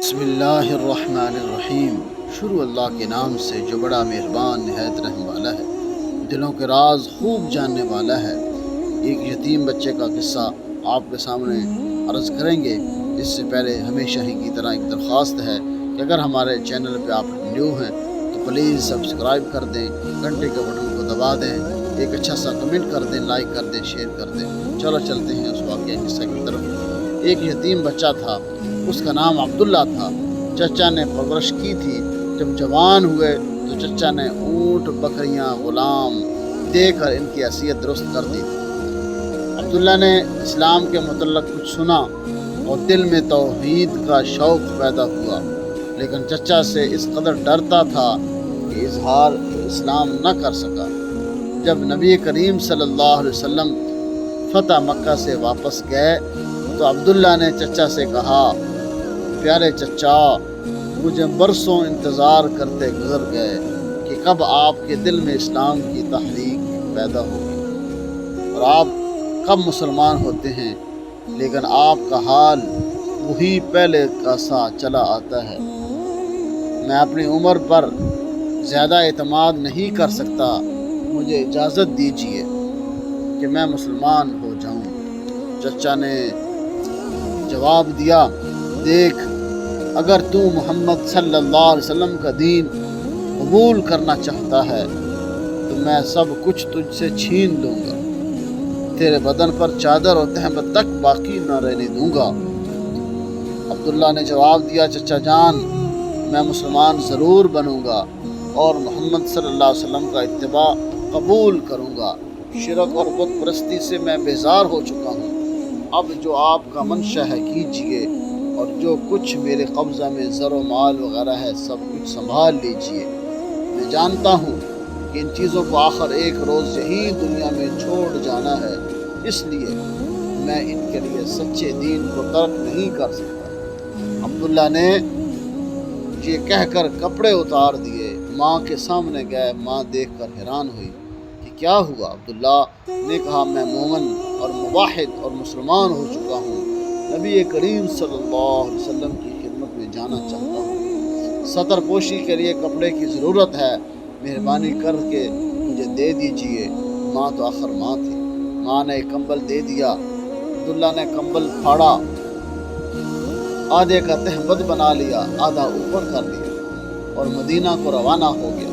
بسم اللہ الرحمن الرحیم۔ شروع اللہ کے نام سے جو بڑا مہربان نہایت رحم والا ہے، دلوں کے راز خوب جاننے والا ہے۔ ایک یتیم بچے کا قصہ آپ کے سامنے عرض کریں گے۔ اس سے پہلے ہمیشہ ہی کی طرح ایک درخواست ہے کہ اگر ہمارے چینل پہ آپ نیو ہیں تو پلیز سبسکرائب کر دیں، گھنٹے کے بٹن کو دبا دیں، ایک اچھا سا کمنٹ کر دیں، لائک کر دیں، شیئر کر دیں۔ چلو چلتے ہیں اس واقعہ قصہ کی طرف۔ ایک یتیم بچہ تھا، اس کا نام عبداللہ تھا۔ چچا نے پرورش کی تھی۔ جب جوان ہوئے تو چچا نے اونٹ، بکریاں، غلام دے کر ان کی حیثیت درست کر دی تھی۔ عبداللہ نے اسلام کے متعلق کچھ سنا اور دل میں توحید کا شوق پیدا ہوا، لیکن چچا سے اس قدر ڈرتا تھا کہ اظہار اسلام نہ کر سکا۔ جب نبی کریم صلی اللہ علیہ وسلم فتح مکہ سے واپس گئے تو عبداللہ نے چچا سے کہا، پیارے چچا، مجھے برسوں انتظار کرتے گزر گئے کہ کب آپ کے دل میں اسلام کی تحریک پیدا ہوگی اور آپ کب مسلمان ہوتے ہیں، لیکن آپ کا حال وہی پہلے کا سا چلا آتا ہے۔ میں اپنی عمر پر زیادہ اعتماد نہیں کر سکتا، مجھے اجازت دیجیے کہ میں مسلمان ہو جاؤں۔ چچا نے جواب دیا، دیکھ، اگر تو محمد صلی اللہ علیہ وسلم کا دین قبول کرنا چاہتا ہے تو میں سب کچھ تجھ سے چھین لوں گا، تیرے بدن پر چادر اور تہمت تک باقی نہ رہنے دوں گا۔ عبداللہ نے جواب دیا، چچا جان، میں مسلمان ضرور بنوں گا اور محمد صلی اللہ علیہ وسلم کا اتباع قبول کروں گا۔ شرک اور بت پرستی سے میں بیزار ہو چکا ہوں۔ اب جو آپ کا منشا ہے کیجیے، اور جو کچھ میرے قبضہ میں زر و مال وغیرہ ہے سب کچھ سنبھال لیجیے۔ میں جانتا ہوں کہ ان چیزوں کو آخر ایک روز یہی دنیا میں چھوڑ جانا ہے، اس لیے میں ان کے لیے سچے دین کو ترک نہیں کر سکتا۔ عبداللہ نے یہ کہہ کر کپڑے اتار دیے، ماں کے سامنے گئے۔ ماں دیکھ کر حیران ہوئی کہ کیا ہوا۔ عبداللہ نے کہا، میں مومن اور موحد اور مسلمان ہو چکا ہوں، نبی کریم صلی اللہ علیہ وسلم کی خدمت میں جانا چاہتا ہوں۔ سطر پوشی کے لیے کپڑے کی ضرورت ہے، مہربانی کر کے مجھے دے دیجیے۔ ماں تو آخر ماں تھی۔ ماں نے ایک کمبل دے دیا۔ عبداللہ نے کمبل پھاڑا، آدھے کا تہبند بنا لیا، آدھا اوپر کر لیا اور مدینہ کو روانہ ہو گیا۔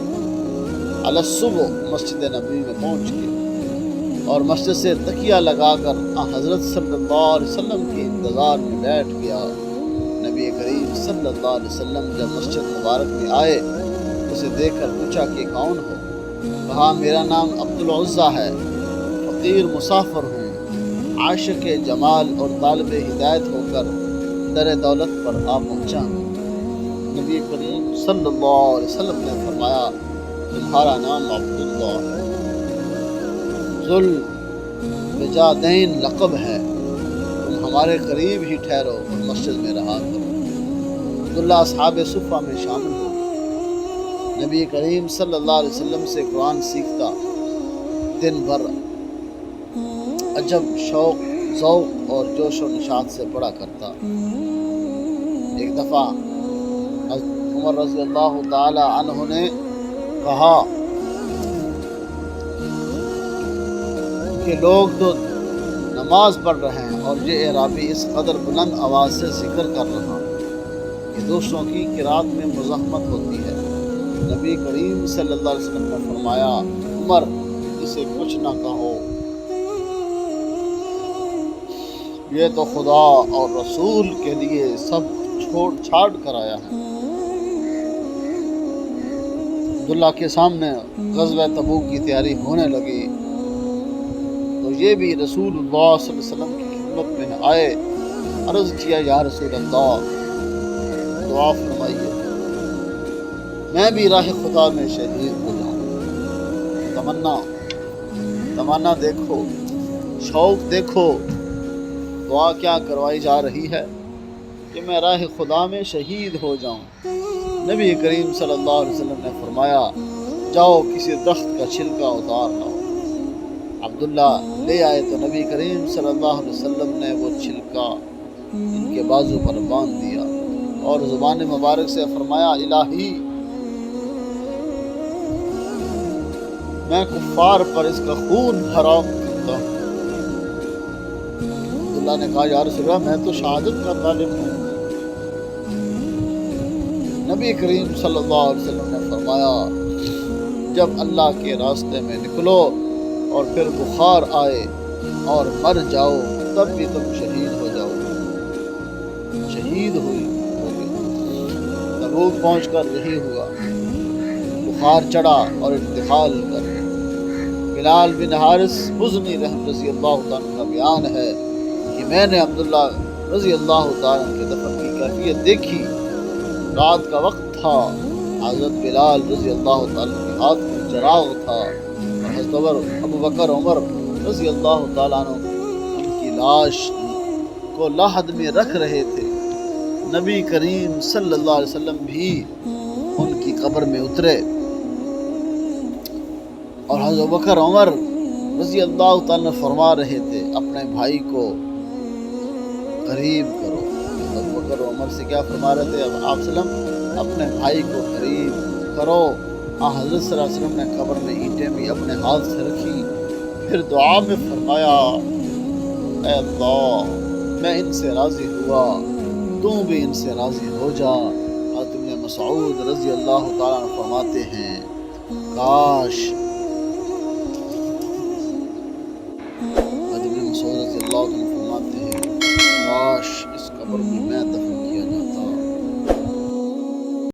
علی صبح مسجد نبوی میں پہنچ گیا اور مسجد سے تکیہ لگا کر حضرت صلی اللہ علیہ وسلم کے انتظار میں بیٹھ گیا۔ نبی کریم صلی اللہ علیہ وسلم جب مسجد مبارک میں آئے، اسے دیکھ کر پوچھا کہ کون ہو؟ کہا، میرا نام عبدالعزیٰ ہے، فقیر مسافر ہوں، عاشق جمال اور طالب ہدایت ہو کر در دولت پر آ پہنچا ہوں۔ نبی کریم صلی اللہ علیہ وسلم نے فرمایا، تمہارا نام عبداللہ ہے، ذوالوجہین لقب ہے، تم ہمارے قریب ہی ٹھہرو اور مسجد میں رہا کرو۔ عبداللہ اصحاب صفہ میں شامل ہو گئے۔ نبی کریم صلی اللہ علیہ وسلم سے قرآن سیکھتا، دن بھر عجب شوق، ذوق اور جوش و نشاط سے پڑھا کرتا۔ ایک دفعہ عمر رضی اللہ تعالی عنہ نے کہا کہ لوگ تو نماز پڑھ رہے ہیں اور یہ اعرابی اس قدر بلند آواز سے ذکر کر رہا کہ دوسروں کی قرات میں مزاحمت ہوتی ہے۔ نبی کریم صلی اللہ علیہ وسلم نے فرمایا، عمر، اسے کچھ نہ کہو، یہ تو خدا اور رسول کے لیے سب چھوڑ چھاڑ کر آیا ہے۔ عبداللہ کے سامنے غزوہ تبوک کی تیاری ہونے لگی تو یہ بھی رسول اللہ صلی اللہ علیہ وسلم کی خدمت میں آئے۔ عرض کیا، یا رسول اللہ، دعا فرمائیے، میں بھی راہ خدا میں شہید ہو جاؤں۔ تمنا دیکھو، شوق دیکھو، دعا کیا کروائی جا رہی ہے کہ میں راہ خدا میں شہید ہو جاؤں۔ نبی کریم صلی اللہ علیہ وسلم نے فرمایا، جاؤ کسی درخت کا چھلکا اتار لاؤ۔ عبداللہ لے آئے تو نبی کریم صلی اللہ علیہ وسلم نے وہ چھلکا ان کے بازو پر باندھ دیا۔ اور زبان مبارک سے فرمایا الہی میں کفار پر اس کا خون حرام کرتا ہوں۔ اللہ نے کہا یا رسول اللہ میں تو شہادت کا طالب ہوں۔ نبی کریم صلی اللہ علیہ وسلم نے فرمایا جب اللہ کے راستے میں نکلو اور پھر بخار آئے اور مر جاؤ تب بھی تم شہید ہو جاؤ۔ شہید ہوئی تبوک پہنچ کر یہی ہوا، بخار چڑھا اور انتقال کر گئے۔ بلال بن حارث مزنی رضی اللہ تعالیٰ کا بیان ہے کہ میں نے عبداللہ رضی اللہ تعالیٰ کے دفن کی کیفیت دیکھی۔ رات کا وقت تھا، حضرت بلال رضی اللہ تعالیٰ کے ہاتھ میں چراغ تھا اور حضرت ابوبکر عمر رضی اللہ تعالیٰ عنہ ان کی لاش کو لحد میں رکھ رہے تھے۔ نبی کریم صلی اللہ علیہ وسلم بھی ان کی قبر میں اترے اور حضرت ابوبکر عمر رضی اللہ تعالیٰ فرما رہے تھے اپنے بھائی کو قریب کرو۔ ابوبکر عمر سے کیا فرما رہے تھے؟ اب آپ وسلم اپنے بھائی کو قریب کرو۔ حضرت صلی اللہ علیہ وسلم نے قبر میں اینٹیں بھی اپنے ہاتھ سے رکھی، پھر دعا میں فرمایا اے اللہ میں ان سے راضی ہوا، تم بھی ان سے راضی ہو جا۔ حضرت ابن مسعود رضی اللہ تعالیٰ عنہ فرماتے ہیں کاش حضرت ابن مسعود رضی اللہ تعالیٰ عنہ فرماتے ہیں کاش اس قبر میں میں دفن